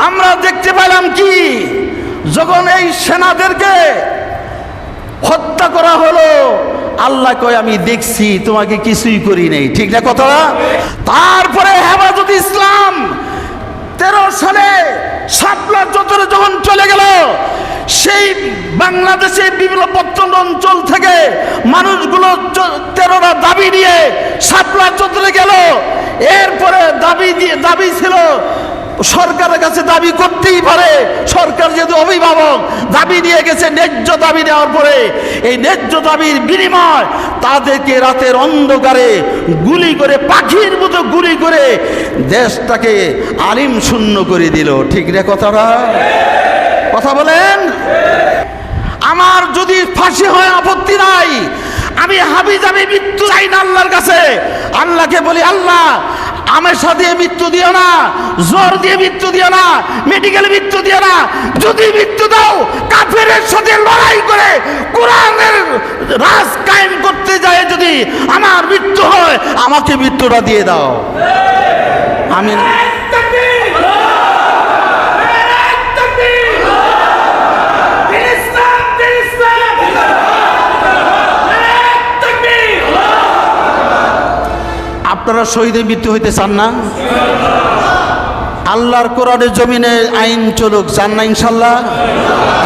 আমরা দেখতে পেলাম কি, যখন এই সেনাদেরকে হত্যা করা হলো, আল্লাহ কয় আমি দেখছি, তোমাকে কিছুই করি নাই। ঠিক না কথাটা? তারপরে হেফাজত ইসলাম 13 সালে শাপলা চত্বরে যখন চলে গেল, সেই বাংলাদেশে বিভিন্ন প্রত্যন্ত অঞ্চল থেকে মানুষগুলো 13টা দাবি নিয়ে শাপলা চত্বরে গেল। এরপরে দাবি ছিল সরকারের কাছে দাবি করতেই পারে, সরকার যেহেতু অভিভাবক, দাবি নিয়ে গেছে। ন্যায্য দাবি নেওয়ার পরে এই ন্যায্য দাবির বিনিময় তাদেরকে রাতের অন্ধকারে গুলি করে, পাখির মতো গুলি করে দেশটাকে আলিম শূন্য করে দিল। ঠিক না কথাটা? কথা বলেন। আমার যদি ফাঁসি হয় আপত্তি নাই, আমি হাবিজাবি মৃত্যু চাই না আল্লাহর কাছে। আল্লাহকে বলি, আল্লাহ আমেশা দিয়ে মৃত্যু দিও না, জ্বর দিয়ে মৃত্যু দিও না, মেডিকেল মৃত্যু দিও না। যদি মৃত্যু দাও, কাফেরের সাথে লড়াই করে কোরআনের রাজ কায়েম করতে যায় যদি আমার মৃত্যু হয়, আমাকে মৃত্যুটা দিয়ে দাও। আমি আপনারা শহীদের মৃত্যু হইতে চান না? আল্লাহর কোরআনের জমিনে আইন চলুক, চান না ইনশাল্লাহ?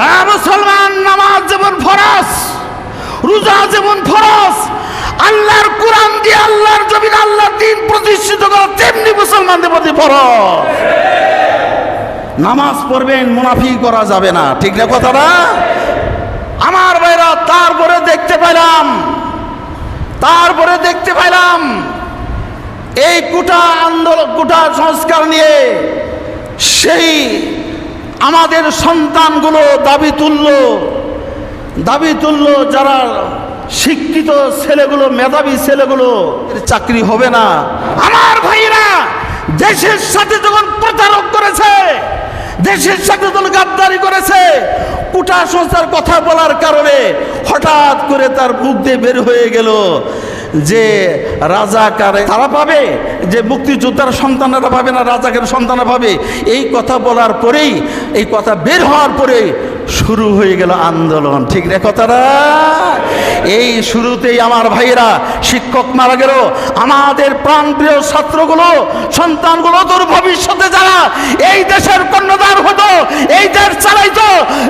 হ্যাঁ মুসলমান, নামাজ যেমন ফরজ, রোজা যেমন ফরজ, আল্লাহর কোরআন দিয়ে আল্লাহর জমিনে আল্লাহর দ্বীন প্রতিষ্ঠিত করা তেমনি মুসলমানদের প্রতি ফরজ। নামাজ পড়বেন, মুনাফিকি করা যাবে না। ঠিক না কথাটা? আমার ভাইরা, তারপরে দেখতে পাইলাম এই কোটা আন্দোলন, কোটা সংস্কার নিয়ে সেই আমাদের সন্তানগুলো দাবি তুলল, যারা শিক্ষিত ছেলেগুলো, মেধাবী ছেলেগুলো, চাকরি হবে না। আমার ভাইরা, দেশের সাথে যখন প্রতারক করেছে, দেশের সাথে যখন গাদ্দারি করেছে, কোটা সংস্কার কথা বলার কারণে হঠাৎ করে তার মুখ দিয়ে বের হয়ে গেল যে রাজাকার তারা পাবে, যে মুক্তিযোদ্ধার সন্তানরা পাবে না, রাজাকার সন্তানরা পাবে। এই কথা বলার পরেই, এই কথা বের হওয়ার পরেই শুরু হয়ে গেল আন্দোলন। ঠিক না কথাটা? এই শুরুতেই আমার ভাইয়েরা, শিক্ষক মারা গেল, আমাদের প্রাণপ্রিয় ছাত্রগুলো, সন্তানগুলো, তোর ভবিষ্যতে যারা এই দেশের কর্ণধার হতো, এই দেশ চালাইতো,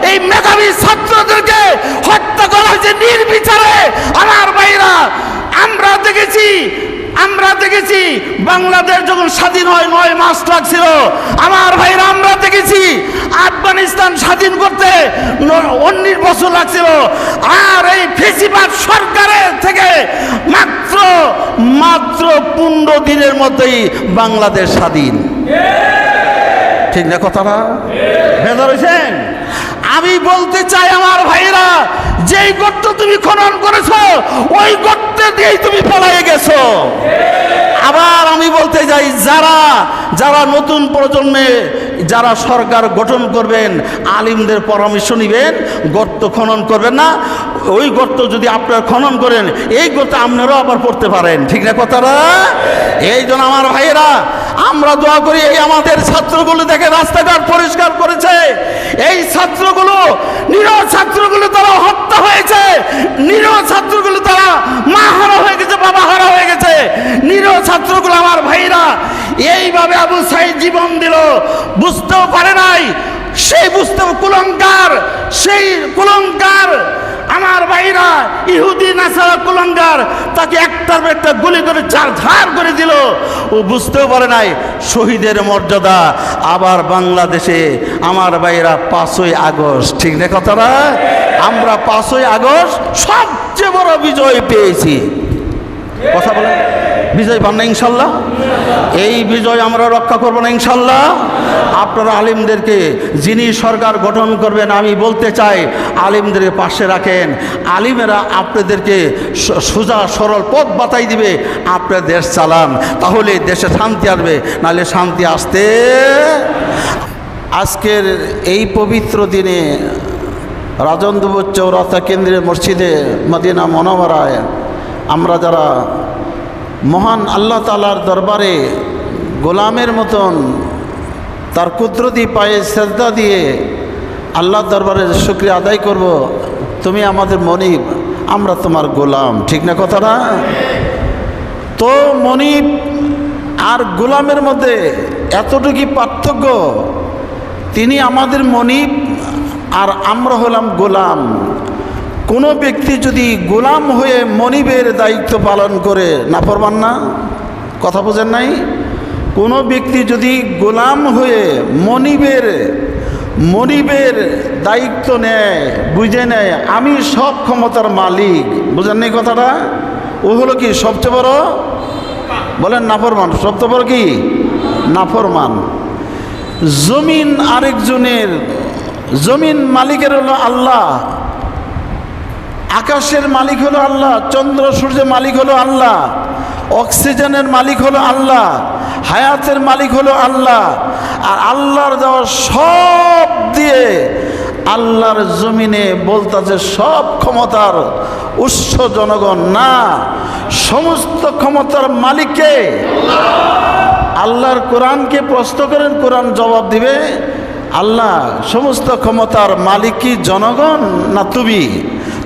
এই মেধাবী ছাত্রদেরকে হত্যা করা হয়েছে নির্বিচারে। আমার ভাইয়েরা, আমরা দেখেছি বাংলাদেশ যখন স্বাধীন হয় 9 মাস লাগছিল। আমার ভাইরা, আমরা দেখেছি আফগানিস্তান স্বাধীন করতে 19 বছর লাগছিল। আর এই ফেসিবাদ সরকারের থেকে মাত্র 15 দিনের মধ্যেই বাংলাদেশ স্বাধীন। ঠিক না কথাটা? বেজার হয়েছেন? আমি বলতে চাই আমার ভাইরা, যেই গর্ত তুমি খনন করেছো, ওই গর্তে দিয়েই তুমি পলায়ে গেছো। আবার আমি বলতে চাই, যারা নতুন প্রজন্মে যারা সরকার গঠন করবেন, আলিমদের পরামর্শ নিবেন, গর্ত খনন করবেন না। ওই গর্ত যদি আপনারা খনন করেন, এই গর্ত আপনারাও আবার পড়তে পারেন। ঠিক না কথাটা? এই জন্য আমার ভাইয়েরা, আমরা দোয়া করি, এই আমাদের ছাত্রগুলো দেখে রাস্তাঘাট পরিষ্কার করেছে। এই ছাত্রগুলো, নিরহ ছাত্রগুলো তারা হত্যা হয়েছে, নিরহ ছাত্রগুলো তারা মা হারা হয়ে গেছে, বাবা হারা হয়ে গেছে। নিরহ ছাত্রগুলো আমার ভাইরা এইভাবে আবু সাইদ জীবন দিল, বুঝতেও পারে নাই। সেই কুলঙ্কার আমার ভাইরা, ইহুদি নাসারা কুলঙ্কার, তাকে একটার পর একটা গুলি করে ঝাড় করে দিল। ও বুঝতেও পারে নাই শহীদের মর্যাদা। আবার বাংলাদেশে আমার ভাইরা 5ই আগস্ট, ঠিক না কথাটা? আমরা 5ই আগস্ট সবচেয়ে বড় বিজয় পেয়েছি। কথা বলেন, বিজয় পান না ইনশাল্লাহ? এই বিজয় আমরা রক্ষা করবো না ইনশাল্লাহ? আপনারা আলিমদেরকে, যিনি সরকার গঠন করবেন, আমি বলতে চাই আলিমদের পাশে রাখেন। আলিমেরা আপনাদেরকে সোজা সরল পথ বাতাই দিবে, আপনার দেশ চালান, তাহলে দেশে শান্তি আসবে, নাহলে শান্তি আসতে। আজকের এই পবিত্র দিনে রাজেন্দ্রপুর চৌরাস্তা কেন্দ্রের মসজিদে মদিনা মুনাওয়ারায় আমরা যারা মহান আল্লাহ তাআলার দরবারে গোলামের মতন তার কুদরতি পায়ে সেজদা দিয়ে আল্লাহর দরবারে শুকরিয়া আদায় করব, তুমি আমাদের মনিব, আমরা তোমার গোলাম। ঠিক না কথাটা? তো মনিব আর গোলামের মধ্যে এতটুকু পার্থক্য, তিনি আমাদের মনিব আর আমরা হলাম গোলাম। কোনো ব্যক্তি যদি গোলাম হয়ে মনিবের দায়িত্ব পালন করে, নাফরমান না? কথা বোঝেন নাই? কোনো ব্যক্তি যদি গোলাম হয়ে মনিবের দায়িত্ব নেয়, বুঝে নেয় আমি সব ক্ষমতার মালিক, বুঝেন নাই কথাটা? ও হলো কি সবচেয়ে বড়, বলেন নাফরমান। সবচেয়ে বড় কি? নাফরমান। জমিন আরেকজনের, জমিন মালিকের হলো আল্লাহ, আকাশের মালিক হলো আল্লাহ, চন্দ্র সূর্যের মালিক হলো আল্লাহ, অক্সিজেনের মালিক হলো আল্লাহ, হায়াতের মালিক হলো আল্লাহ। আর আল্লাহর দেওয়া সব দিয়ে আল্লাহর জমিনে বলতেছে সব ক্ষমতার উৎস জনগণ না, সমস্ত ক্ষমতার মালিককে আল্লাহর কোরআনকে প্রশ্ন করেন, কোরআন জবাব দিবে আল্লাহ সমস্ত ক্ষমতার মালিক কি জনগণ না তুমি?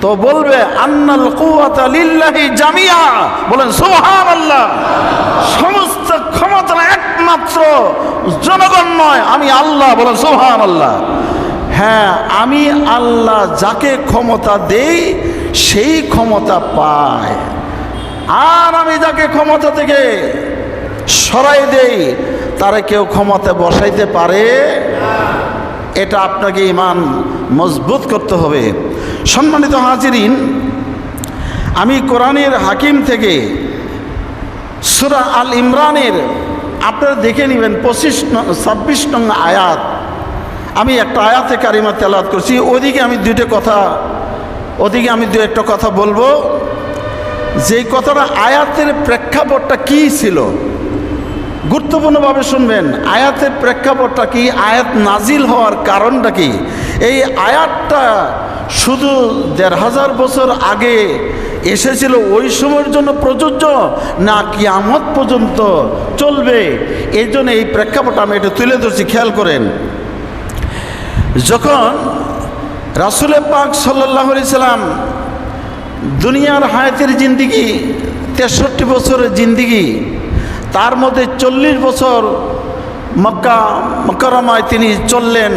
তো বলবে আন্নাল কুওয়াতা লিল্লাহি জামিয়া, বলেন সুবহানাল্লাহ। সমস্ত ক্ষমতা একমাত্র জনগণ নয়, আমি আল্লাহ, বলেন সুবহানাল্লাহ। হ্যাঁ, আমি আল্লাহ যাকে ক্ষমতা দেই সেই ক্ষমতা পায়, আর আমি যাকে ক্ষমতা থেকে সরাই দেই তারে কেউ ক্ষমতা বসাইতে পারে। এটা আপনাকে ঈমান মজবুত করতে হবে। সম্মানিত হাজিরিন, আমি কোরআনের হাকিম থেকে সূরা আল ইমরানের আপনারা দেখে নেবেন 26 নং আয়াত। আমি একটা আয়াতে কারিমা তেলাওয়াত করছি, ওদিকে আমি দু একটা কথা বলবো। যে কথাটা আয়াতের প্রেক্ষাপটটা কি ছিল গুরুত্বপূর্ণভাবে শুনবেন। আয়াতের প্রেক্ষাপটটা কি, আয়াত নাজিল হওয়ার কারণটা কি। এই আয়াতটা শুধু ১৫০০ বছর আগে এসেছিল ওই সময়ের জন্য প্রযোজ্য না কিয়ামত পর্যন্ত চলবে, এই জন্য এই প্রেক্ষাপটটা আমি এটা তুলে ধরছি। খেয়াল করেন, যখন রাসূল পাক সাল্লাল্লাহু আলাইহি সাল্লাম দুনিয়ার হায়াতের জিন্দিগি ৬৩ বছরের জিন্দিগি, তার মধ্যে ৪০ বছর মক্কা মুকাররমায় তিনি চললেন,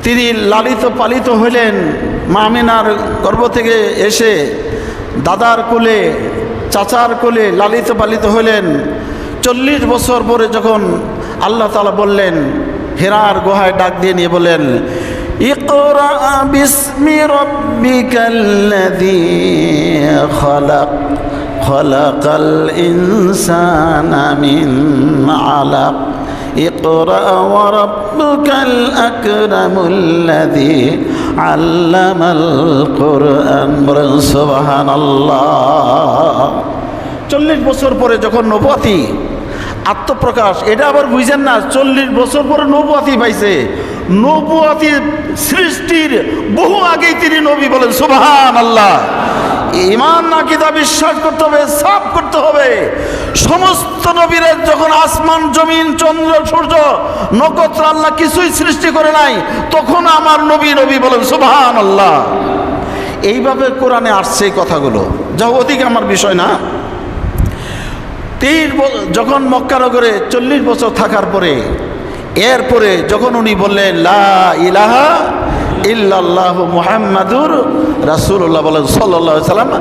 তিনি লালিত পালিত হইলেন। মা আমিনার গর্ভ থেকে এসে দাদার কোলে, চাচার কোলে লালিত পালিত হইলেন। ৪০ বছর পরে যখন আল্লাহ তাআলা বললেন, হেরার গুহায় ডাক দিয়ে নিয়ে বলেন, ইকরা বিসমি রাব্বিকাল্লাযী খালাক খালাকাল ইনসানা মিন আলাক ইকরা ওয়া রাব্বুকাল আকরামুল্লাযী আল্লামাল কুরআন। বলেন সুবহানাল্লাহ। ৪০ বছর পরে যখন নবুয়তি আত্মপ্রকাশ, এটা আবার বুঝেন না ৪০ বছর পরে নবুয়তি পাইছে। নবুয়তি সৃষ্টির বহু আগেই তিনি নবী। বলেন সুবহানাল্লাহ। ঈমান আকীদা বিশ্বাস করতে হবে, সাফ করতে হবে। সমস্ত নবীরা যখন আসমান জমিন চন্দ্র সূর্য নক্ষত্র আল্লাহ কিছুই সৃষ্টি করে নাই, তখন আমার নবী নবী। বলেন সুবহানাল্লাহ। এইভাবে কোরআনে আসছে এই কথাগুলো, যা অধিক আমার বিষয় না। যখন মক্কা নগরে ৪০ বছর থাকার পরে, এরপরে যখন উনি বললেন লা ইলাহা ইল্লাল্লাহু মুহাম্মাদুর রাসূলুল্লাহ, বলেন সাল্লাল্লাহু আলাইহি সাল্লাম,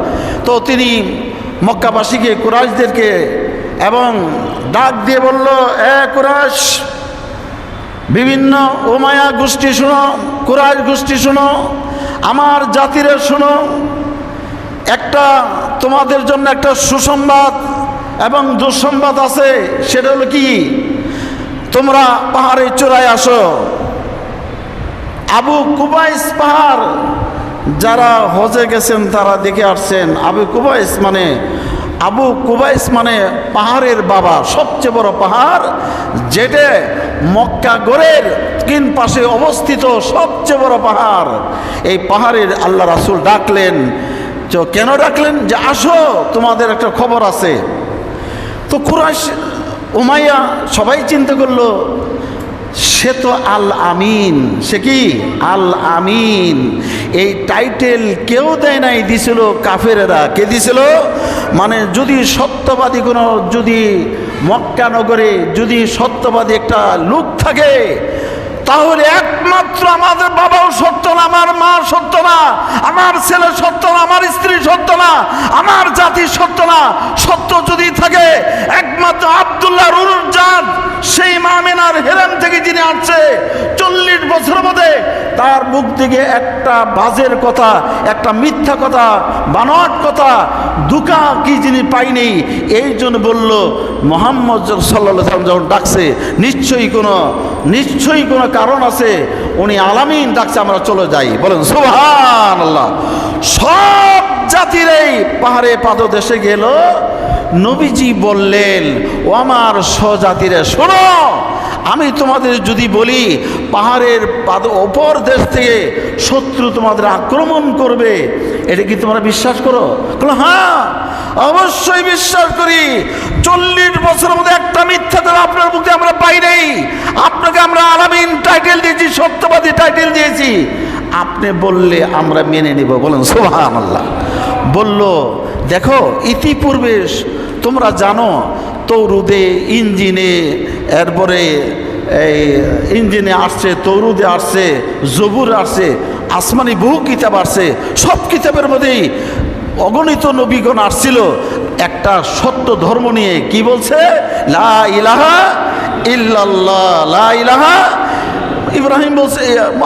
তো তিনি মক্কাবাসীকে, কুরাইশদেরকে এবং ডাক দিয়ে বলল, এ কুরাইশ, বিভিন্ন উমাইয়া গোষ্ঠী শুনো, কুরাইশ গোষ্ঠী শুনো, আমার জাতিরে শুনো, একটা তোমাদের জন্য একটা সুসংবাদ এবং দুঃসংবাদ আছে। সেটা হলো কি, তোমরা পাহাড়ে চূড়ায় আসো। আবু কুবাইস পাহাড়, যারা হজে গেছেন তারা দেখে আসছেন। আবু কুবাইস মানে পাহাড়ের বাবা, সবচেয়ে বড় পাহাড়, যেটা মক্কা গড়ের দক্ষিণ পাশে অবস্থিত সবচেয়ে বড় পাহাড়। এই পাহাড়ের আল্লাহ রাসূল ডাকলেন। কেন ডাকলেন? যে আসো, তোমাদের একটা খবর আছে। তো কুরাইশ, উমাইয়া সবাই চিন্তা করলো, সে তো আল আমিন। সে কি আল আমিন? এই টাইটেল কেউ দেয় নাই, দিছিল কাফেরেরা। কে দিছিল? মানে যদি সত্যবাদী কোনো, যদি মক্কা নগরে যদি সত্যবাদী একটা লোক থাকে, তাহলে একমাত্র আমাদের বাবাও সত্য না, আমার মা সত্য না, আমার ছেলে সত্য না, আমার স্ত্রী সত্য না, আমার জাতি সত্য না। সত্য যদি থাকে একমাত্র আব্দুল্লাহ রুরজাদ, সেই মামিনার হেরেম থেকে যিনি আসছে 40 বছর মধ্যে, তার মুখ থেকে একটা বাজের কথা, একটা মিথ্যা কথা, বানোয়াট কথা, দুকা কি যিনি পাইনি। এই জন্য বলল মুহাম্মদ সাল্লাল্লাহু আলাইহি ওয়াসাল্লাম যখন ডাকছে, নিশ্চয়ই কোনো কারণ আছে, উনি আলামিন ডাকছে, আমরা চলে যাই। বলেন সুবহানাল্লাহ। সব জাতির এই পাহাড়ে পাদদেশে গেল। নবীজি বললেন, ও আমার স্বজাতিরে শোনো, আমি তোমাদের যদি বলি পাহাড়ের অপর দেশ থেকে শত্রু তোমাদের আক্রমণ করবে, এটা কি তোমরা বিশ্বাস করো? হ্যাঁ, অবশ্যই বিশ্বাস করি। 40 বছরের মধ্যে একটা মিথ্যা তো আপনার মুখে আমরা পাই নাই। আপনাকে আমরা আলামিন টাইটেল দিয়েছি, সত্যবাদী টাইটেল দিয়েছি, আপনি বললে আমরা মেনে নিব। বলেন সুবহানাল্লাহ। বলল, দেখো ইতিপূর্বে তোমরা জানো তৌরুদে ইঞ্জিনে, এরপরে এই ইঞ্জিনে আসছে, তৌরুদে আসছে, জবুর আসছে, আসমানি বহু কিতাব আসছে। সব কিতাবের মধ্যেই অগণিত নবীগণ আসছিল একটা সত্য ধর্ম নিয়ে। কি বলছে? লা ইলাহা ইল্লাল্লাহ, লা ইলাহা। ইব্রাহিম বলছে,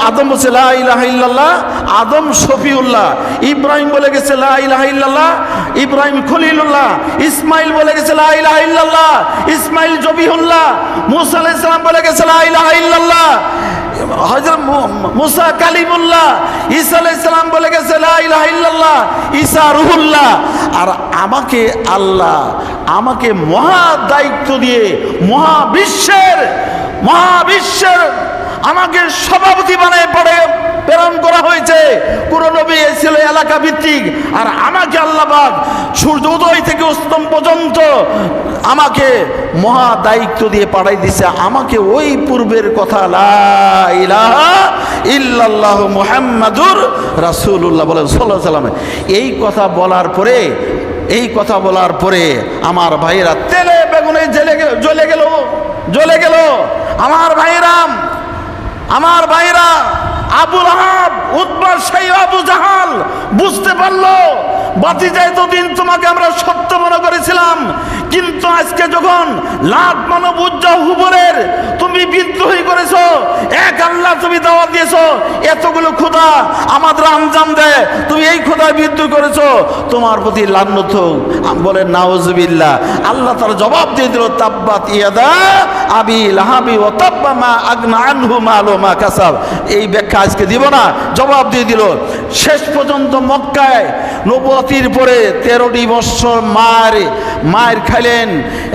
আদম বলছে লা ইলাহা ইল্লাল্লাহ, আদম শফিউল্লাহ। ইব্রাহিম বলে গেছে লা ইলাহা ইল্লাল্লাহ, ইব্রাহিম খলিলুল্লাহ। ইসমাইল বলে গেছে লা ইলাহা ইল্লাল্লাহ, ইসমাইল জবিহুল্লাহ। মুসা আলাইহিস সালাম বলে গেছে লা ইলাহা ইল্লাল্লাহ, হযরত মুসা কালিমুল্লাহ। ঈসা আলাইহিস সালাম বলে গেছে লা ইলাহা ইল্লাল্লাহ, ঈসা রূহুল্লাহ। আর আমাকে আল্লাহ আমাকে মহা দায়িত্ব দিয়ে মহাবিশ্বের আমাকে সভাপতি বানায় প্রেরণ করা হয়েছে। কোন নবী ছিল এলাকা ভিত্তিক, আর আমাকে আল্লাহ পাক সূর্য উদয় থেকে অস্তম পর্যন্ত আমাকে মহা দায়িত্ব দিয়ে পাঠাই দিছে। আমাকে ওই পূর্বের কথা লা ইলাহা ইল্লাল্লাহ মুহাম্মাদুর রাসূলুল্লাহ বলেন সাল্লাল্লাহু আলাইহি ওয়াসাল্লাম। এই কথা বলার পরে আমার ভাইরা তেলে বেগুনে জ্বলে গেল। আমার ভাইরা আবু লাহাব, উতবা, শাইবা, আবু জাহাল বুঝতে পারলো, বাতিজা এতদিন তোমাকে আমরা সত্য মনে করেছিলাম, কিন্তু আজকে যখন লাখ মানব উজ্জা হুবরের তুমি বিদ্রোহী করেছো, এক আল্লাহ তুমি দাওয়াত দিয়েছো, এতগুলো খোদা আমাদের আঞ্জাম দেয়, তুমি এই খোদায় বিদ্রোহ করেছো, তোমার প্রতি লানত হোক। বলেন নাউজুবিল্লাহ। আল্লাহ তার জবাব দিয়ে দিল, তাব্বাত ইয়াদা আবি লাহাবি ওয়া তাব্বা মা আগনা আনহু মালু মা কাসাব। এই ব্যাখ্যা আজকে দিব না, জবাব দিয়ে দিল। শেষ পর্যন্ত মক্কায় নবুয়তির পরে 13টি বছর মায়ের খাইলেন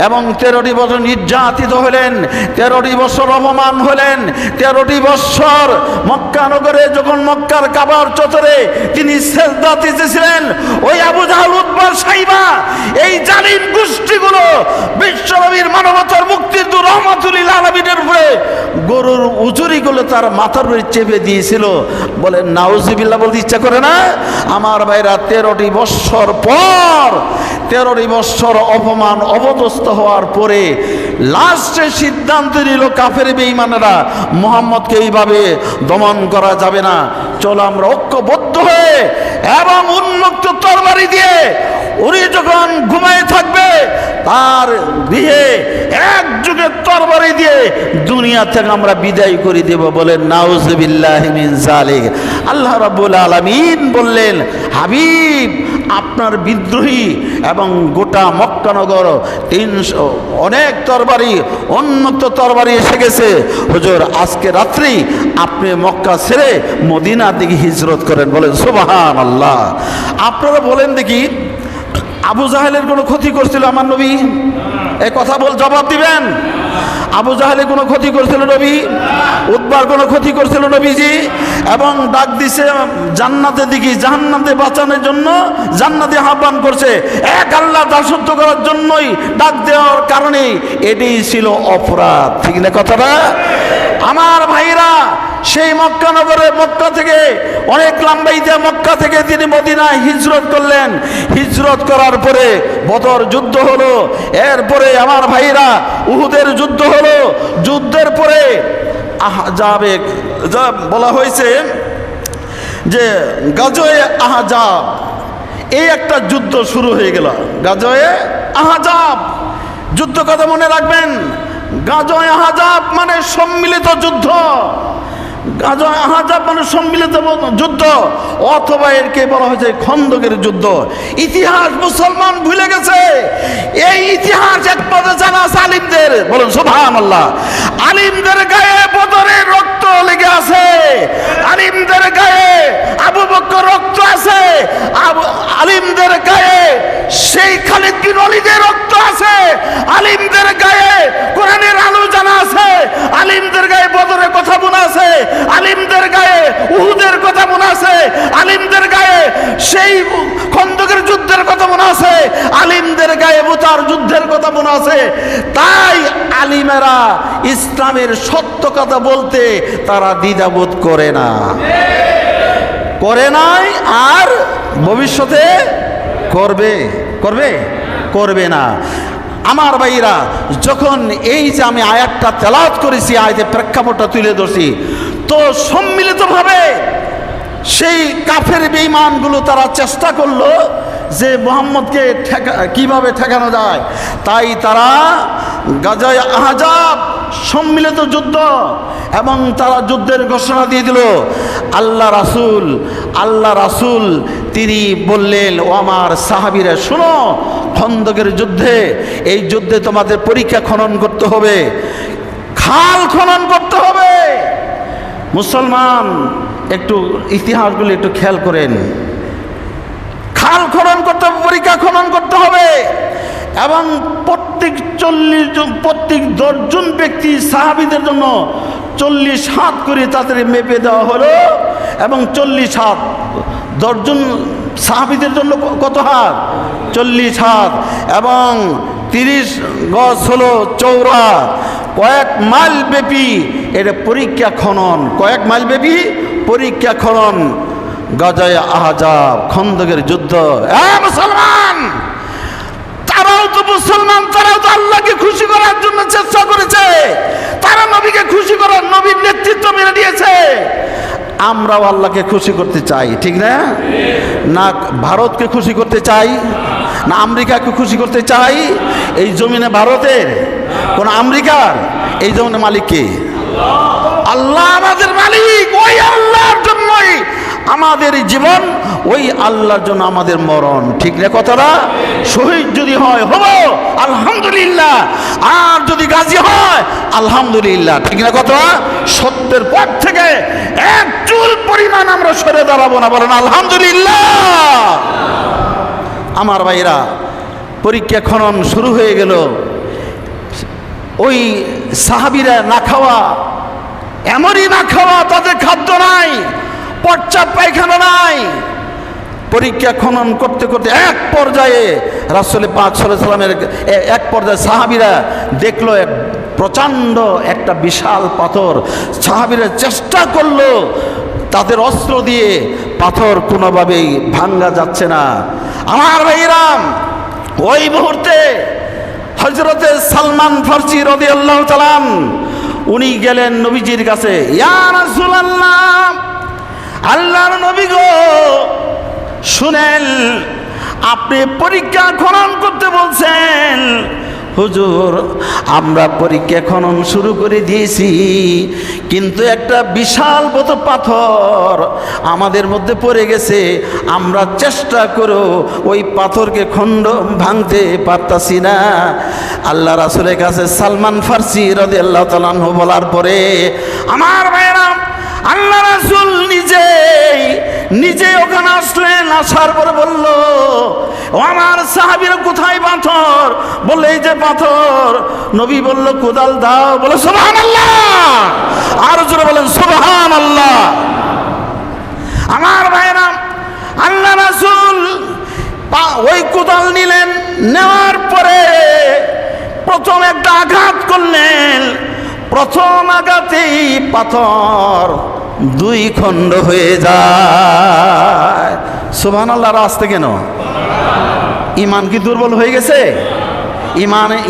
এবং 13টি বছর নির্যাতিত হলেন, 13টি বছর অপমান হলেন। 13টি বছর মক্কা নগরে যখন মক্কার কাবার চত্বরে তিনি সেজদা দিতেছিলেন, ওই আবু জাহল, উতবা, শাইবা, এই জালিম গোষ্ঠীগুলো বিশ্বনবীর মানবতার মুক্তির দূত রহমাতুল লিল আলামিনের উপরে গরুর উজুরিগুলো তার মাথার উপরে চেপে দিয়েছিল। বলে নাউজুবিল্লাহ বলতে ইচ্ছা করে না? আমার ভাইরা 13টি বছর পর, 13টি বছর অপমান অপদস্থ হওয়ার পরে লাস্টে সিদ্ধান্ত নিল কাফের বেঈমানেরা, মুহাম্মদকে এইভাবে দমন করা যাবে না, চলো আমরা ঐক্যবদ্ধ হয়ে এবং উন্মুক্ত তরবারি দিয়ে উনি যখন ঘুমায় থাকবে তার গৃহে একযুগে তরবারি দিয়ে দুনিয়া থেকে আমরা বিদায় করে দেব। বলেন নাউজুবিল্লাহি মিন যালিক। আল্লাহ রাব্বুল আলামিন বললেন, হাবিব আপনার বিদ্রোহী এবং গোটা মক্কা নগর 300 অনেক তরবারি, উন্মুক্ত তরবারি এসে গেছে। হুজুর আজকে রাত্রি আপনি মক্কা ছেড়ে মদিনা দিকে হিজরত করেন। বলেন সুবহানাল্লাহ। আপনারা বলেন দেখি, আবু জাহেলের কোনো ক্ষতি করছিল আমার নবী? এই কথা জবাব দিবেন। আবু জাহেলের কোনো ক্ষতি করছিল নবী? উতবার কোনো ক্ষতি করছিল নবীজি? এবং ডাক দিছে জান্নাতের দিকে, জাহান্নামে বাঁচানোর জন্য জান্নাতে আহ্বান করছে, এক আল্লাহ দাসত্ব করার জন্যই ডাক দেওয়ার কারণে এটাই ছিল অপরাধ। ঠিক না কথাটা? আমার ভাইরা সেই মক্কা নগরে মক্কা থেকে অনেক লম্বাইতে মক্কা থেকে তিনি মদিনায় হিজরত করলেন। হিজরত করার পরে বদর যুদ্ধ হলো, এরপরে আমার ভাইরা উহুদের যুদ্ধ হলো, যুদ্ধের পরে আহজাবে বলা হয়েছে যে গাজওয়ে আহজাব, এই একটা যুদ্ধ শুরু হয়ে গেল। গাজওয়ে আহজাব যুদ্ধ কথা মনে রাখবেন, গাজওয়ে আহজাব মানে সম্মিলিত যুদ্ধ, গাজওয়ে আহজাব মানে সম্মিলিত যুদ্ধ, অথবা এরকে বলা হয়েছে খন্দকের যুদ্ধ। ইতিহাস মুসলমান ভুলে গেছে, এই ইতিহাস এক পদে জানা আছে আলিমদের, বলুন সুবহানাল্লাহ। আলিমদের গায়ে বদরের রক্ত লেগে আছে, আলিমদের গায়ে আবু বকর রক্ত আছে, আলিমদের গায়ে সেই খালিদ বিন ওয়ালিদের রক্ত আছে, আলিমদের গায়ে কোরআনের আলো জানা আছে, আলিমদের গায়ে বদরের কথা মনে আছে, আলিমদের গায়ে উহুদের কথা মনে আছে, আলিমদের গায়ে সেই খন্দকের যুদ্ধের কথা মনে আছে, আলিমদের গায়ে মুতার যুদ্ধের কথা মনে আছে। তাই আলিমেরা ইসলামের সত্য কথা বলতে তারা দ্বিধাবোধ করে না, করে নাই, আর ভবিষ্যতে করবে করবে করবে না। আমার ভাইরা, যখন এই যে আমি আয়াতটা তেলাওয়াত করেছি, আয়াতের প্রেক্ষাপটটা তুলে ধরছি, তো সম্মিলিতভাবে সেই কাফের বেঈমানগুলো তারা চেষ্টা করলো যে মুহাম্মদকে কিভাবে ঠেকানো যায়। তাই তারা গাজায় আহজাব সম্মিলিত যুদ্ধ, এবং তারা যুদ্ধের ঘোষণা দিয়ে দিল। আল্লাহ রাসূল তিনি বললেন, ও আমার সাহাবীরা শোনো, খন্দকের যুদ্ধে, এই যুদ্ধে তোমাদের পরীক্ষা খনন করতে হবে, খাল খনন করতে হবে। মুসলমান একটু ইতিহাসগুলো একটু খেয়াল করেন, খাল খনন করতে হবে, পরীক্ষা খনন করতে হবে, এবং প্রত্যেক 10 জন ব্যক্তি সাহাবীদের জন্য 40 হাত করে তাদের মেপে দেওয়া হলো, এবং 40 হাত 10 জন সাহাবীদের জন্য কত হাত? 40 হাত, এবং 30 গজ হলো চৌড়া, কয়েক মাইল ব্যাপী এটা পরীক্ষা খনন, কয়েক মাইল ব্যাপী পরীক্ষা খনন, গাজায়ে আহজাব খন্দকের যুদ্ধ। মুসলমান, তারাও তো মুসলমান, তারাও তো আল্লাহকে খুশি করার জন্য চেষ্টা করেছে, তারা নবীকে খুশি করার, নবীর নেতৃত্ব মেনে নিয়েছে। আমরাও আল্লাহকে খুশি করতে চাই, ঠিক না? না ভারতকে খুশি করতে চাই, না আমেরিকাকে খুশি করতে চাই? এই জমিনে ভারতের কোন আমেরিকার? এই জমিনে মালিক কে? আল্লাহ আমাদের মালিক। ওই আল্লাহর জন্যই আমাদের জীবন, ওই আল্লাহর জন্য আমাদের মরণ, ঠিক না কথাটা? শহীদ যদি হয় হবো আলহামদুলিল্লাহ, আর যদি গাজী হয় আলহামদুলিল্লাহ, ঠিক না কথা? সত্যের পথ থেকে এক চুল পরিমাণ আমরা সরে দাঁড়াবো না, বলেন আলহামদুলিল্লাহ। আমার ভাইরা, পরীক্ষা খনন শুরু হয়ে গেল। ওই সাহাবীরা না খাওয়া, এমনই না খাওয়া, তাদের খাদ্য নাই, পশ্চাৎ পায়খানা নাই। পরীক্ষা খনন করতে করতে এক পর্যায়ে রাসূল পাক সাল্লাল্লাহু আলাইহি ওয়াসাল্লামের এক পর্যায়ে সাহাবীরা দেখলো এক প্রচণ্ড একটা বিশাল পাথর। সাহাবীরা চেষ্টা করলো তাদের অস্ত্র দিয়ে, পাথর কোনোভাবেই ভাঙ্গা যাচ্ছে না। আমার ভাইরাম, ওই মুহূর্তে হযরতে সালমান ফারসি রাদিয়াল্লাহু তাআলা উনি গেলেন নবীজির কাছে, ইয়া রাসূলুল্লাহ, আল্লাহর নবী গো, শুনেন, আপনি পরীক্ষা খনন করতে বলছেন। হুজুর, আমরা পরীক্ষা খনন শুরু করে দিয়েছি, কিন্তু একটা বিশাল বড় পাথর আমাদের মধ্যে পড়ে গেছে, আমরা চেষ্টা করো ওই পাথরকে খণ্ড ভাঙতে পারতাছি না। আল্লাহ রাসূলের কাছে সালমান ফারসি রাদিয়াল্লাহু তাআলা আনহু বলার পরে, আমার ভাইরা, আল্লাহ রাসূল নিজে ওখানে আসলেন। আসার পরে বলল, ও আমার সাহাবীরা, কোথায় পাথর? বললে এই যে পাথর। নবী বলল, কোদাল দাও। বলে সুবহানাল্লাহ, আর জোরে বলেন সুবহানাল্লাহ। আমার ভাইরা, আল্লাহ রাসূল ওই কোদাল নিলেন, নেওয়ার পরে প্রথম একটা আঘাত করলেন, প্রথম আঘাতেই পাথর দুই খণ্ড হয়ে যায়। সুবহানাল্লাহ। আসতে কেন? ইমান কি দুর্বল হয়ে গেছে?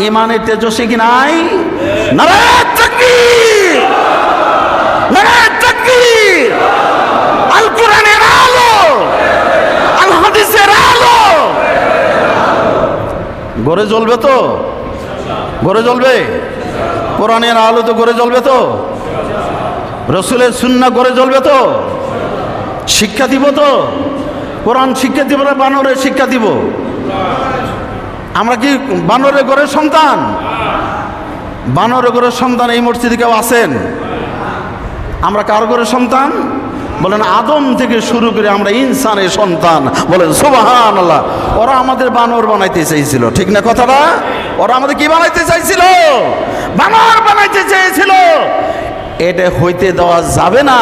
ইমানের তেজস্বী কি নাই? নারায়ে তাকবীর, নারায়ে তাকবীর। আল কোরআনের আলো, আল হাদিসের আলো গড়ে জ্বলবে তো? গড়ে জ্বলবে? কোরআনের আলো তো গড়ে জ্বলবে তো? রসুলের সুন্নাহ গড়ে জ্বলবে তো? শিক্ষা দিব তো? কোরআন শিক্ষা দিব না বানরের শিক্ষা দিব? আমরা কি বানরের ঘরের সন্তান? বানরের ঘরের সন্তান এই মসজিদে কেউ আছেন? আমরা কার ঘরের সন্তান? বলেন আদম থেকে শুরু করে আমরা ইনসানের সন্তান। বলেন সুবহানাল্লাহ। ওরা আমাদের বানর বানাইতে চাইছিল, ঠিক না কথাটা? ওরা আমাদের কি বানাইতে চাইছিল? বানর বানাইতে চেয়েছিল। এটা হইতে দেওয়া যাবে না।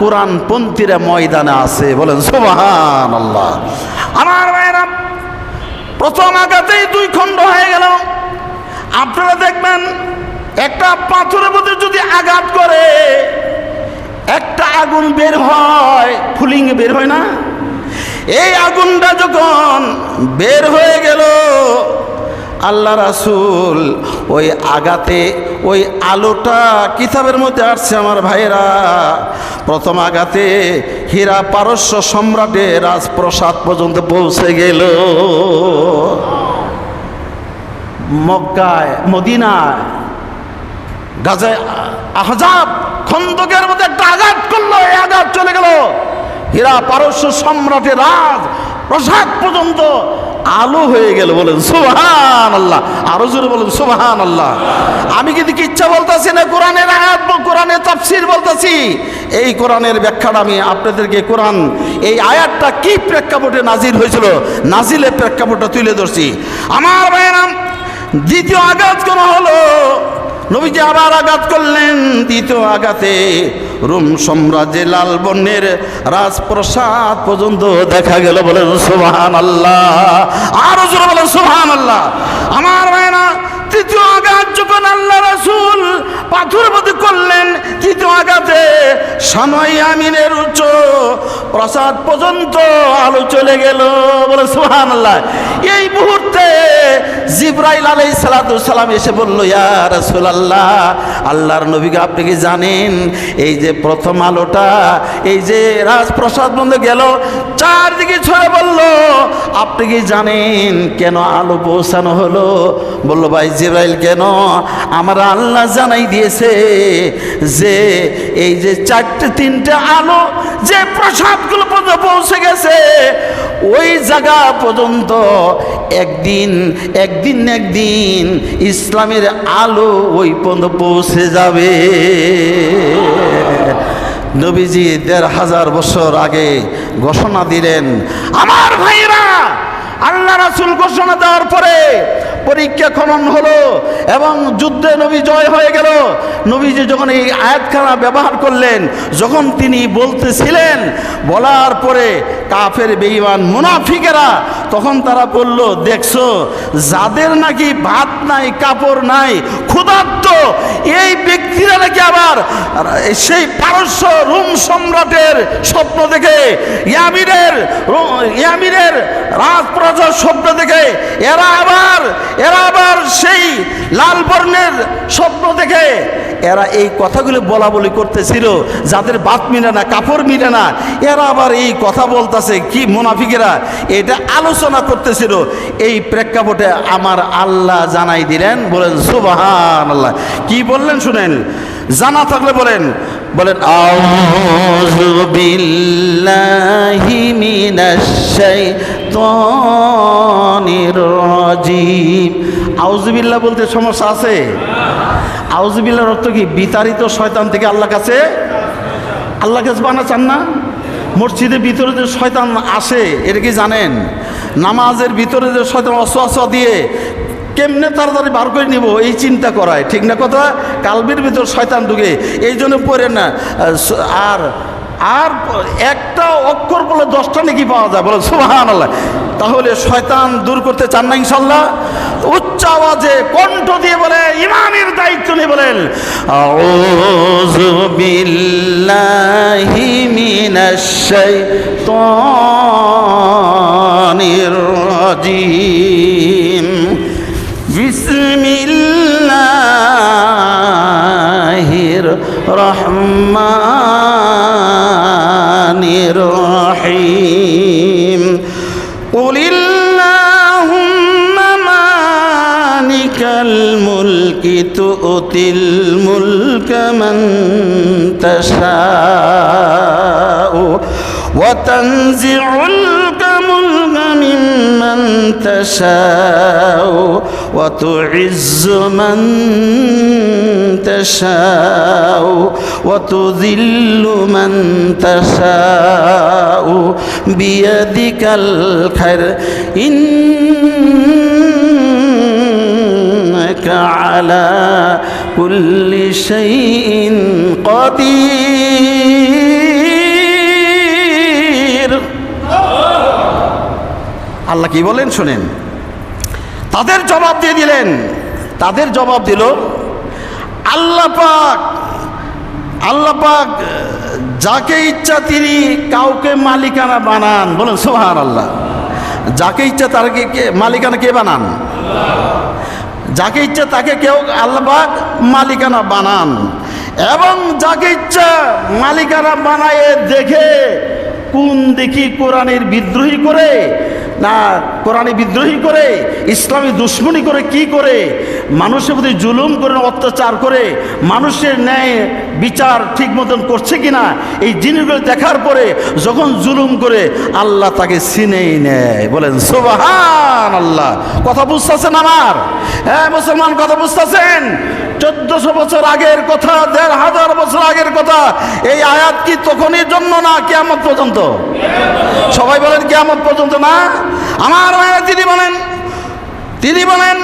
কোরআন পন্থীরা ময়দানে আছে। বলেন সুবহানাল্লাহ। আমার ভাইরা, প্রথম আঘাতেই দুই খণ্ড হয়ে গেল। আপনারা দেখবেন একটা পাথরের মধ্যে যদি আঘাত করে একটা আগুন বের হয়, ফুলিং বের হয় না? এই আগুনটা যখন বের হয়ে গেল, আল্লাহ রাসূল ওই আঘাতে ওই আলোটা কিতাবের মধ্যে আসছে আমার ভাইরা, প্রথম আঘাতে হীরা পারস্য সম্রাটের রাজপ্রাসাদ পর্যন্ত পৌঁছে গেল। মক্কায়, মদিনায়, গাজায় আহজাব খন্দকের মধ্যে একটা আঘাত করলো, এই আঘাত চলে গেল হীরা পারস্য সম্রাটের রাজ প্রাসাদ পর্যন্ত আলো হয়ে গেল। বলেন সুবহানাল্লাহ। আরো জোরে বলেন সুবহানাল্লাহ। আমি কিন্তু ইচ্ছা বলতেছি না, কোরআনের আয়াত বা কোরআনের তাফসীর বলতেছি। এই কোরআনের ব্যাখ্যাটা আমি আপনাদেরকে, কোরআন এই আয়াতটা কি প্রেক্ষাপটে নাজিল হয়েছিল, নাজিলের প্রেক্ষাপটটা তুলে ধরছি। আমার ভাইয়েরা, দ্বিতীয় আঘাত করা হলো, নবীজি আবার আঘাত করলেন। দ্বিতীয় আঘাতে রোম সাম্রাজ্যে লাল বর্ণের রাজপ্রাসাদ পর্যন্ত দেখা গেল। বলেন সুবহানাল্লাহ। আরো জোরে বলেন সুবহানাল্লাহ। আমার ভাইরা, তৃতীয় আঘাত যখন আল্লাহ রাসূল পাথরের মধ্যে করলেন, তৃতীয় আঘাতে সাময় আমিনের উচ্চ প্রাসাদ পর্যন্ত আলো চলে গেল। বলে সুবহানাল্লাহ। এই মুহূর্তে জিবরাইল আলাইহিস সালাতু সালাম এসে বলল, ইয়া রাসূলুল্লাহ, আল্লাহর নবীকে আপনি কি জানেন এই যে প্রথম আলোটা এই যে রাজপ্রাসাদ পর্যন্ত গেল, চারদিকে ছড়ে বলল, আপনি কি জানেন কেন আলো পৌঁছানো হলো? বলল, ভাই জিবরাইল, কেন? আমার আল্লাহ জানাই দিয়েছে যে এই যে চারটে তিনটে আলো যে প্রাসাদগুলো পর্যন্ত পৌঁছে গেছে, ওই জায়গা পর্যন্ত একদিন ইসলামের আলো ওই পর্যন্ত পৌঁছে যাবে। নবীজি ১৫০০ বছর আগে ঘোষণা দিলেন। আমার ভাইরা, আল্লাহ রাসূল ঘোষণা দেওয়ার পরে পরীক্ষা খনন হলো এবং যুদ্ধে নবী জয় হয়ে গেল। নবীজি যখন এই আয়াতখানা ব্যবহার করলেন, যখন তিনি বলতেছিলেন, বলার পরে কাফের বেঈমান মুনাফিকেরা তখন তারা বলল, দেখছো যাদের নাকি ভাত নাই, কাপড় নাই, ক্ষুধার্ত, এই ব্যক্তিরা নাকি আবার সেই পারস্য রোম সম্রাটের স্বপ্ন দেখে, ইয়ামিনের রাজপ্রাসাদ স্বপ্ন দেখে এরা আবার সেই লাল বর্ণের স্বপ্ন দেখে এরা এই কথাগুলো বলা বলি করতেছিল, যাদের ভাত মিলে না, কাপড় মিলে না, এরা আবার এই কথা বলতেছে। কি মুনাফিকেরা এটা আলোচনা করতেছিল। এই প্রেক্ষাপটে আমার আল্লাহ জানাই দিলেন। বলেন সুবহানাল্লাহ। কি বললেন শুনেন, জানা থাকলে বলেন আউযু বিল্লাহি মিনাশ শাইতানির রাজিম। আউযু বিল্লাহ বলতে সমস্যা আছে? আউযু বিল্লাহর অর্থ কি? বিতাড়িত শয়তান থেকে আল্লাহ কাছে বানা চান না? মসজিদের ভিতরে যে শয়তান আসে, এটা কি জানেন? নামাজের ভিতরে যে শয়তান ওয়াসওয়াসা দিয়ে কেমনে তাড়াতাড়ি বার করে নিব এই চিন্তা করায়, ঠিক না কথা? কালবির ভিতর শয়তান ঢুকে, এই জন্য পড়ে না। আর একটা অক্ষর বলে 10টা নাকি পাওয়া যায়। বলে সুবহানাল্লাহ। তাহলে শয়তান দূর করতে চান না ইনশাল্লাহ? উচ্চ আওয়াজে কণ্ঠ দিয়ে বলে, ইমানের দায়িত্ব নিয়ে বলেন, আউযু বিল্লাহি মিনাশ শাইতানির রাজিম বিসমিল্লাহির রহমানির রহিম কুলিল্লাহুম্মা মালিকাল মুলকি তু'তিল মুলকা মান তাশাউ ওয়া তানজি'ুল মুলকা মিম্মান তাশাউ ওয়া তু'ইজ্জু মান তাশাউ ওয়া তুযিল্লু মান তাশাউ বিয়াদিকাল খায়র ইন্নাকা আলা কুল্লি শাইইন কাদির। আল্লাহ কি বলেন শুনেন। তাদের জবাব দিয়ে দিলেন, তাদের জবাব দিল আল্লাহ পাক যাকে ইচ্ছা তিনি কাউকে মালিকানা বানান। বলেন সুবহানাল্লাহ। যাকে ইচ্ছা তাকে মালিকানা কে বানান? যাকে ইচ্ছা তাকে কেউ আল্লাহ পাক মালিকানা বানান, এবং যাকে ইচ্ছা মালিকানা বানায় দেখে কোন দেখি কোরআনের বিদ্রোহী করে না কোরআনে বিদ্রোহী করে, ইসলামী দুশ্মনী করে, কি করে মানুষের প্রতি জুলুম করে, অত্যাচার করে, মানুষের ন্যায় বিচার ঠিক মতন করছে কিনা, এই জিনিসগুলো দেখার পরে যখন জুলুম করে আল্লাহ তাকে চিনেই নেয়। বলেন সুবহানাল্লাহ। কথা বুঝতেছেন আমার? হ্যাঁ মুসলমান, কথা বুঝতেছেন? 1400 বছর আগের কথা, 1500 বছর আগের কথা। এই আয়াত কি তখনই জন্য না কিয়ামত পর্যন্ত? সবাই বলেন কিয়ামত পর্যন্ত না। আমার ভাইরা তিনি বলেন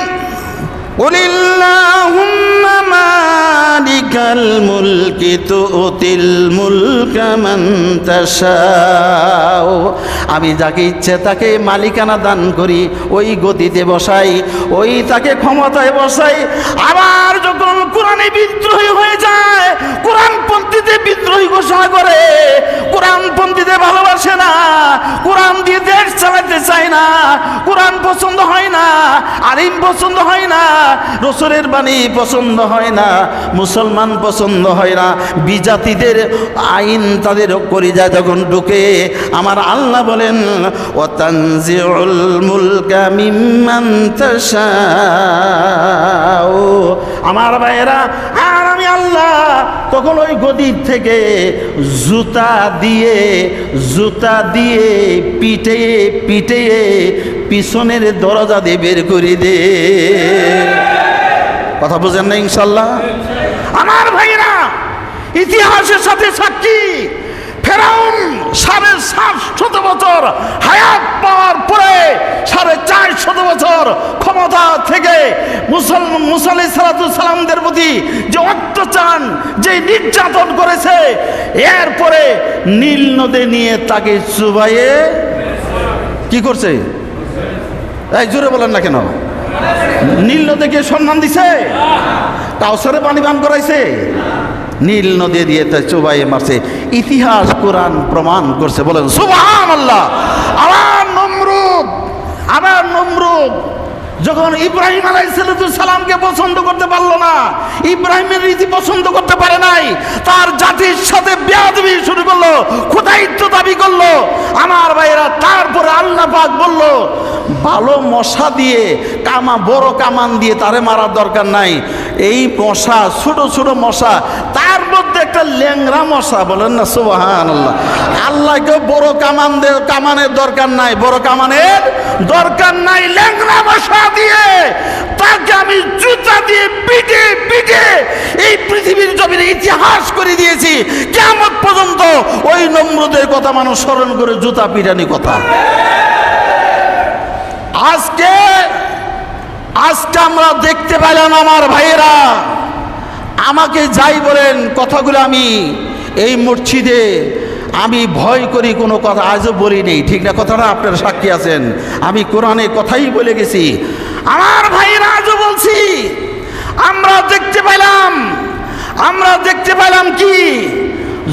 কুলিল্লাহুম্মা মালিকাল মুলকি তু'তিল মুলকা মান তাশাউ। আমি যাকে ইচ্ছে তাকে মালিকানা দান করি, ওই গতিতে বসাই, ওই তাকে ক্ষমতায় বসাই। আবার যখন কোরআনে বিদ্রোহী হয়ে যায়, কোরআনপন্থীতে বিদ্রোহী ঘোষণা করে, কোরআনপন্থীতে ভালোবাসে না, কোরআন দিয়ে দেশ চালাতে চায় না, কোরআন পছন্দ হয় না, আলিম পছন্দ হয় না, রসুলের বাণী পছন্দ হয় না, মুসলমান পছন্দ হয় না, বিজাতিদের আইন তাদের কলিজা যখন ঢুকে, আমার আল্লাহ বলেন ওয়া তানজিউল মুলকা মিম্মান তাশাউ। আমার ভাইয়েরা, আর আমি আল্লাহ তখন ওই গদি থেকে জুতা দিয়ে পিটে পিছনের দরজা দিয়ে বের করে দে। কথা বুঝেন না ইনশাল্লাহ? আমার ভাইরা, ইতিহাসের সাথে সাক্ষী, ফেরাউন 750 বছর হায়াত পাওয়ার পরে 450 বছর ক্ষমতা থেকে মুসা আলাইহিস সালামদের প্রতি যে অত্যাচার, যে নির্যাতন করেছে, এরপরে নীল নদে নিয়ে তাকে চুবাইয়ে কি করছে? এই জোরে বলেন না কেন? নীল নদীকে সম্মান দিছে? কাউসারে পানি পান করাইছে? নীল নদী দিয়ে তা চুবাইয়ে মারছে। ইতিহাস কোরআন প্রমাণ করছে। বলেন সুবহানাল্লাহ। আবার নমরুদ যখন ইব্রাহিম আলাইহিস সালামকে পছন্দ করতে পারলো না, ইব্রাহিমের রীতি পছন্দ করতে পারে নাই, তার জাতির সাথে বেয়াদবি শুরু করলো, খোদাইত্ব দাবি করলো। আমার ভাইয়েরা, তারপরে আল্লাহ পাক বলল ভালো মশা দিয়ে, বড় কামান দিয়ে তারে মারার দরকার নাই। এই মশা, ছোট ছোট মশা, তার মধ্যে একটা ল্যাংরা মশা। বলেন না সুবহানাল্লাহ। আল্লাহকে বড় কামানের দরকার নাই, বড় কামানের দরকার নাই, ল্যাংরা মশা দিয়ে তাকে আমি জুতা দিয়ে পিটে এই পৃথিবীর জমিনে ইতিহাস করে দিয়েছি। কিয়ামত পর্যন্ত ওই নমরুদের কথা মানুষ স্মরণ করে জুতা পিটানি কথা। আজকে আমরা দেখতে পেলাম আমার ভাইয়েরা, আমাকে যাই বলেন কথাগুলো আমি এই মসজিদে আমি ভয় করি কোনো কথা আজও বলি নেই, ঠিক না? কথাটা আপনারা সাক্ষী আছেন, আমি কোরআনে কথাই বলে গেছি। আমার ভাইয়েরা আজও বলছি, আমরা দেখতে পেলাম আমরা দেখতে পেলাম কি,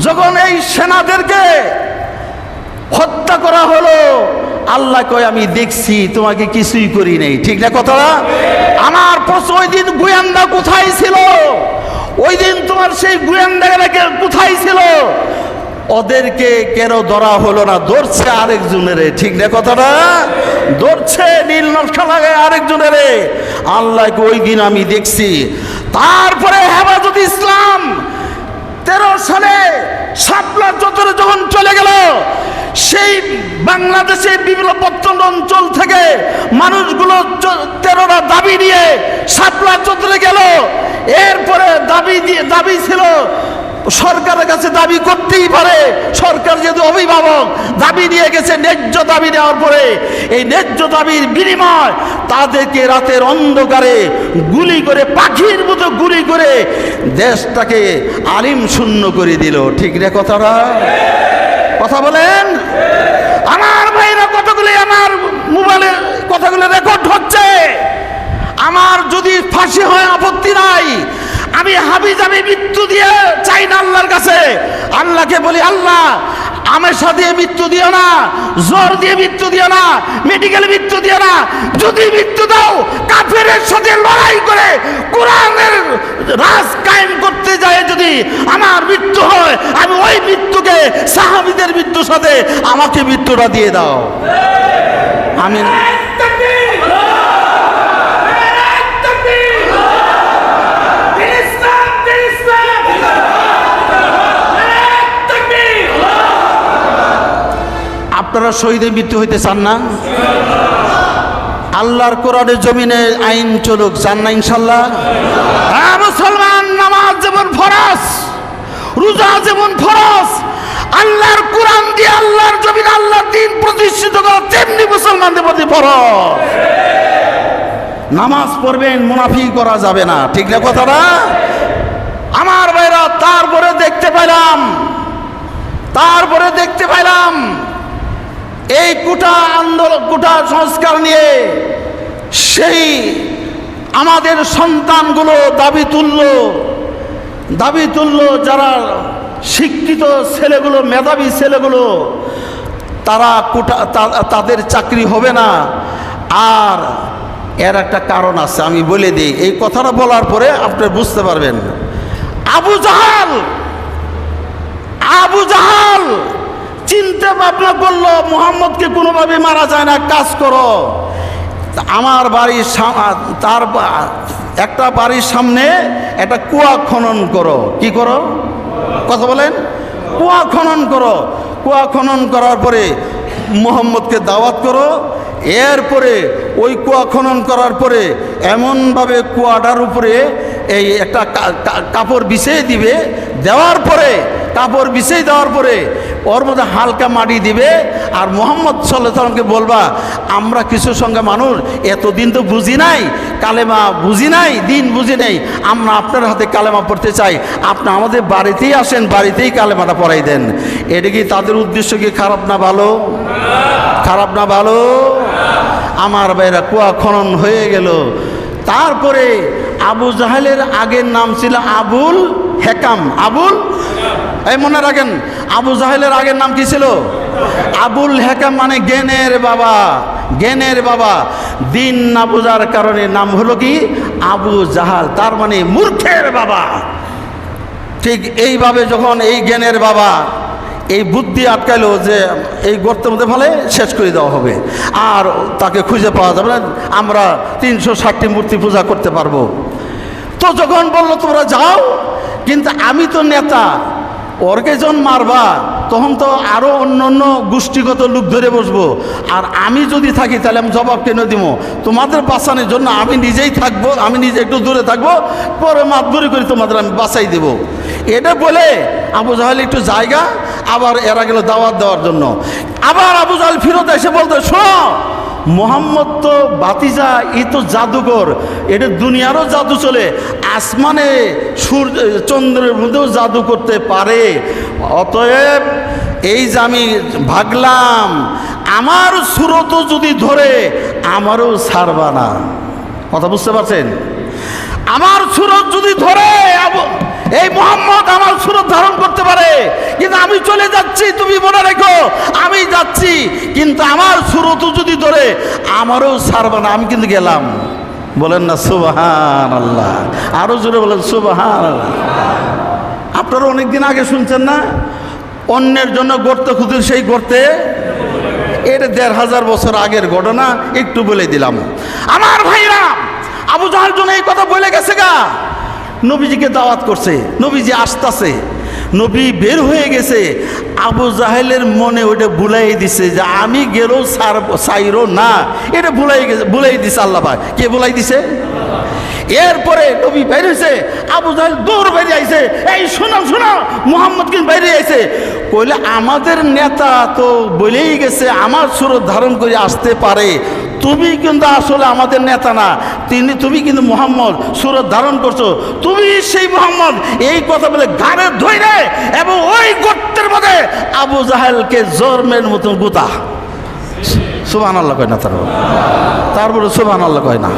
যখন এই সেনাদেরকে হত্যা করা হলো, আল্লাহ কয় আমি দেখছি, তোমাকে কিছুই করি নাই। ঠিক না কথাটা? আমার প্রশ্ন, ওই দিন গোয়েন্দা কোথায় ছিল? ওই দিন তোমার সেই গোয়েন্দারা কোথায় ছিল? ওদেরকে কেন ধরা হলো না? ধরছে আরেকজনের। ঠিক না কথাটা? ধরছে নীল নকশা লাগায় আরেকজনের। আল্লাহকে ওই দিন আমি দেখছি। তারপরে হেফাজত ইসলাম 13 সালে শাপলা চত্বরে যখন চলে গেল, সেই বাংলাদেশে বিভিন্ন প্রত্যন্ত অঞ্চল থেকে মানুষগুলো 13টা দাবি নিয়ে শাপলা চত্বরে গেল। এরপরে দাবি ছিল, সরকারের কাছে দাবি করতেই পারে, সরকার যেহেতু অভিভাবক, দাবি নিয়ে গেছে। ন্যায্য দাবি নেওয়ার পরে এই ন্যায্য দাবির বিনিময় তাদেরকে রাতের অন্ধকারে গুলি করে, পাখির মতো গুলি করে দেশটাকে আলিম শূন্য করে দিল। ঠিক না কথাটা? কথা বলেন আমার ভাইরা। কতগুলি আমার মোবাইলে কথাগুলো রেকর্ড হচ্ছে। আমার যদি ফাঁসি হয় আপত্তি নাই, আমি হাবিজাবি মৃত্যু দিয়ে চাই না আল্লাহর কাছে। আল্লাহকে বলি, আল্লাহ আমেশা দিয়ে মৃত্যু দিও না, জ্বর দিয়ে মৃত্যু দিও না, মেডিকেলে মৃত্যু দিও না। যদি মৃত্যু দাও, কাফেরের সাথে লড়াই করে কোরআনের রাজ কায়েম করতে যায় যদি আমার মৃত্যু হয়, আমি ওই মৃত্যুকে সাহাবীদের মৃত্যুর সাথে আমাকে মৃত্যুটা দিয়ে দাও। আমি আপনারা শহীদের মৃত্যু হইতে চান না? আল্লাহর কোরআনের জমিনে আইন চলুক, চান না ইনশাল্লাহ? হ্যাঁ মুসলমান, নামাজ যেমন ফরজ, রোজা যেমন ফরজ, আল্লাহর কোরআন দিয়ে আল্লাহর জমিনে আল্লাহর দ্বীন প্রতিষ্ঠিত করা তেমনি মুসলমানদের প্রতি ফরজ। নামাজ পড়বেন, মুনাফিকি করা যাবে না। ঠিক না কথাটা? আমার ভাইরা, তারপরে দেখতে পাইলাম এই কোটা আন্দোলন, কোটা সংস্কার নিয়ে সেই আমাদের সন্তানগুলো দাবি তুলল। যারা শিক্ষিত ছেলেগুলো, মেধাবী ছেলেগুলো, তারা তাদের চাকরি হবে না। আর এর একটা কারণ আছে, আমি বলে দিই। এই কথাটা বলার পরে আপনি বুঝতে পারবেন। আবু জাহাল চিন্তা ভাবনা করলো, মুহাম্মদকে কোনোভাবে মারা যায় না, কাজ করো, আমার বাড়ির তার একটা বাড়ির সামনে একটা কুয়া খনন করো। কি করো? কথা বলেন। কুয়া খনন করো। কুয়া খনন করার পরে মুহাম্মদকে দাওয়াত করো। এরপরে ওই কুয়া খনন করার পরে এমনভাবে কুয়াটার উপরে এই একটা কাপড় বিছিয়ে দিবে। দেওয়ার পরে কাপড় বিছিয়ে দেওয়ার পরে ওর মধ্যে হালকা মাটি দিবে। আর মুহাম্মদ সাল্লাল্লাহু আলাইহি ওয়াসাল্লামকে বলবা, আমরা কিছু সঙ্গে মানুষ এতদিন তো বুঝি নাই, কালেমা বুঝি নাই, দিন বুঝি নাই, আমরা আপনার হাতে কালেমা পড়তে চাই, আপনি আমাদের বাড়িতেই আসেন, বাড়িতেই কালেমাটা পড়াই দেন। এটা কি তাদের উদ্দেশ্য কি খারাপ না ভালো? খারাপ না ভালো? আমার ভাইরা, কুয়া খনন হয়ে গেল। তারপরে আবু জাহেলের আগের নাম ছিল আবুল হেকাম। এই মনে রাখেন, আবু জাহেলের আগের নাম কি ছিল? আবুল হেকাম, মানে জ্ঞানের বাবা। দিন না বোঝার কারণে নাম হলো কি আবু জাহাল, তার মানে মূর্খের বাবা। ঠিক এইভাবে যখন এই জ্ঞানের বাবা এই বুদ্ধি আটকাইলো যে এই গর্তের মধ্যে ফেলে শেষ করে দেওয়া হবে, আর তাকে খুঁজে পাওয়া যাবে না, আমরা 360টি মূর্তি পূজা করতে পারবো। তো যখন বললো তোমরা যাও, কিন্তু আমি তো নেতা, ওরকে যখন মারবা তখন তো আরও অন্য গোষ্ঠীগত লোক ধরে বসবো, আর আমি যদি থাকি তাহলে আমি জবাব কেন দিব? তোমাদের বাঁচানোর জন্য আমি নিজেই থাকবো, আমি নিজে একটু দূরে থাকবো, পরে মাতবরি করে তোমাদের আমি বাঁচাই দেব। এটা বলে আবু জাহেল একটু জায়গা, আবার এরা গেল দাওয়াত দেওয়ার জন্য। আবার আবু জাহেল ফিরত এসে বলতো, শোনো, মোহাম্মদ তো বাতিজা, এ তো জাদুকর, এটা দুনিয়ারও জাদু চলে, আসমানে সূর্য চন্দ্রের মধ্যেও জাদু করতে পারে। অতএব এই যে আমি ভাগলাম, আমার সুরতও যদি ধরে আমারও ছাড়বা না। কথা বুঝতে পারছেন? আমার সুরত যদি ধরে এই আমি চলে যাচ্ছি, তুমি মনে রেখো আমি যাচ্ছি, কিন্তু আমার সুরত যদি ধরে আমারও ছাড়বে না, আমি কিন্তু গেলাম। বলেন না সুবহানাল্লাহ, আরো জোরে বলেন সুবহানাল্লাহ। আপনারা অনেকদিন আগে শুনছেন না, অন্যের জন্য গর্ত খুঁজে সেই গর্তে, এটা 1500 বছর আগের ঘটনা, একটু বলে দিলাম। আমার ভাইরা, আবু জাহেল জন্য এই কথা বলে গেছে গা, নবীজিকে দাওয়াত করছে, নবীজি আসতেছে, নবী বের হয়ে গেছে, আবু জাহেলের মনে ওইটা ভুলাই দিছে যে আমি গেলেও সাইরো না, এটা ভুলাই দিছে আল্লাহ পাক। কে ভুলাই দিছে? এরপরে নবী বের হয়েছে, আবু জাহেল দৌড় বেরিয়ে আইছে, এই শোনো শোনো, মুহাম্মদ কিন্তু বেরিয়ে আইছে। কইলে আমাদের নেতা তো বলেই গেছে আমার সুরত ধারণ করে আসতে পারে, তুমি কিন্তু আসলে আমাদের নেতা না, তুমি কিন্তু মুহাম্মদ সুরত ধারণ করছো, তুমি সেই মুহাম্মদ। এই কথা বলে গাড়ে ধরে এবং ওই গর্তের মধ্যে আবু জাহেলকে জর্মের মতন গুতা। সুবহানাল্লাহ কয় না? তারপরে সুবহানাল্লাহ কয় না?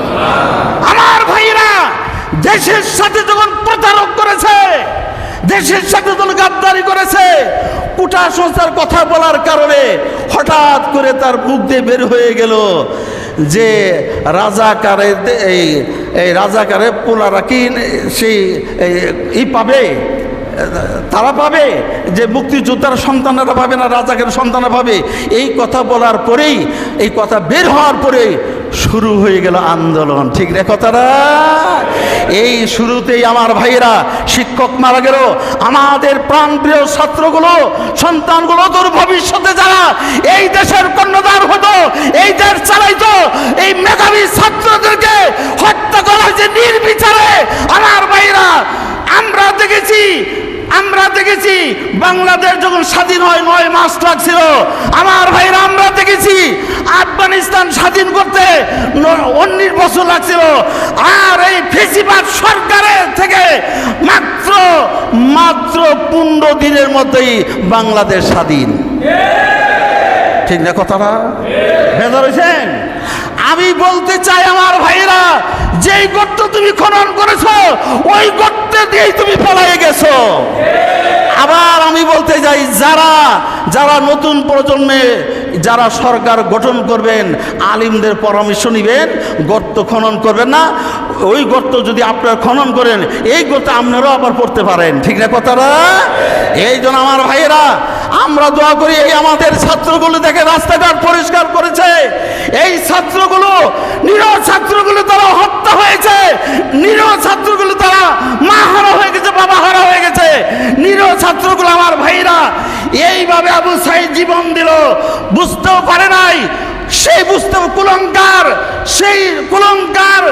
আমার ভাইরা, দেশের সাথে যখন প্রতারক করেছে, দেশের সাথে যখন গাদ্দারি করেছে, কুটা সংস্থার কথা বলার কারণে হঠাৎ করে তার মুখ দিয়ে বের হয়ে গেল যে রাজাকারের এই রাজাকারের পোলারা কি সেই পাবে, তারা পাবে যে মুক্তিযোদ্ধার সন্তানরা পাবে না, রাজাকের সন্তানরা পাবে। এই কথা বলার পরেই, এই কথা বের হওয়ার পরেই শুরু হয়ে গেল আন্দোলন। ঠিক রে কথাটা? এই শুরুতেই আমার ভাইয়েরা শিক্ষক মারা গেল, আমাদের প্রাণপ্রিয় ছাত্রগুলো, সন্তানগুলো, তোর ভবিষ্যতে যারা এই দেশের কর্ণধার হতো, এই দেশ চালাইতো, এই মেধাবী ছাত্রদেরকে হত্যা করা হয়েছে নির্বিচারে। আমার ভাইয়েরা, আমরা দেখেছি বাংলাদেশ যখন স্বাধীন হয় 9 মাস লাগছিল। আমার ভাইরা, আমরা দেখেছি আফগানিস্তান স্বাধীন করতে 19 বছর লাগছিল। আর এই ফেসিবাদ সরকারের থেকে মাত্র 15 দিনের মধ্যেই বাংলাদেশ স্বাধীন। ঠিক না কথাটা? বেজার হয়েছেন? আমি বলতে চাই আমার ভাইরা, যেই গর্ত তুমি খনন করেছো ওই গর্তে দিয়েই তুমি পলায়ে গেছো। আবার আমি বলতে চাই, যারা নতুন প্রজন্মে যারা সরকার গঠন করবেন, আলিমদের পরামর্শ নেবেন, গর্ত খনন করবেন না। ওই গর্ত যদি আপনারা খনন করেন, এই গর্তে আপনারাও আবার পড়তে পারেন। ঠিক না কথাটা? এই জন্য আমার ভাইয়েরা, আমরা দোয়া করি, এই আমাদের ছাত্রগুলো দেখে রাস্তাঘাট পরিষ্কার করেছে, এই ছাত্রগুলো, নিরহ ছাত্রগুলো তারা হত্যা হয়েছে, নিরহ ছাত্রগুলো তারা মা হারা হয়ে গেছে, বাবা হারা হয়ে গেছে, নিরহ ছাত্রগুলো আমার ভাইরা এইভাবে আবু সাইদ জীবন দিল, বুঝতেও পারে নাই। সেই কুলঙ্কার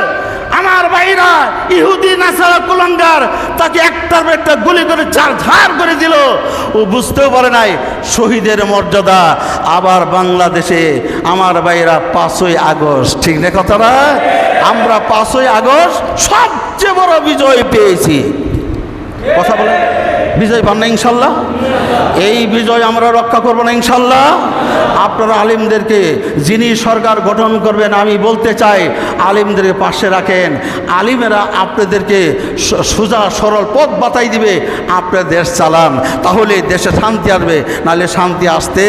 আমার ভাইরা, ইহুদি নাসারা কুলঙ্কার, তাকে একটার পর একটা গুলি করে ঝাড় করে দিল। ও বুঝতেও পারে নাই শহীদের মর্যাদা। আবার বাংলাদেশে আমার ভাইরা 5ই আগস্ট, ঠিক না কথাটা? আমরা 5ই আগস্ট সবচেয়ে বড় বিজয় পেয়েছি। কথা বলে বিজয় পান না ইনশাল্লাহ? এই বিজয় আমরা রক্ষা করবো না ইনশাল্লাহ? আপনারা আলিমদেরকে, যিনি সরকার গঠন করবেন, আমি বলতে চাই আলিমদের পাশে রাখেন। আলিমেরা আপনাদেরকে সোজা সরল পথ বাতাই দিবে, আপনার দেশ চালান, তাহলে দেশে শান্তি আসবে, নাহলে শান্তি আসতে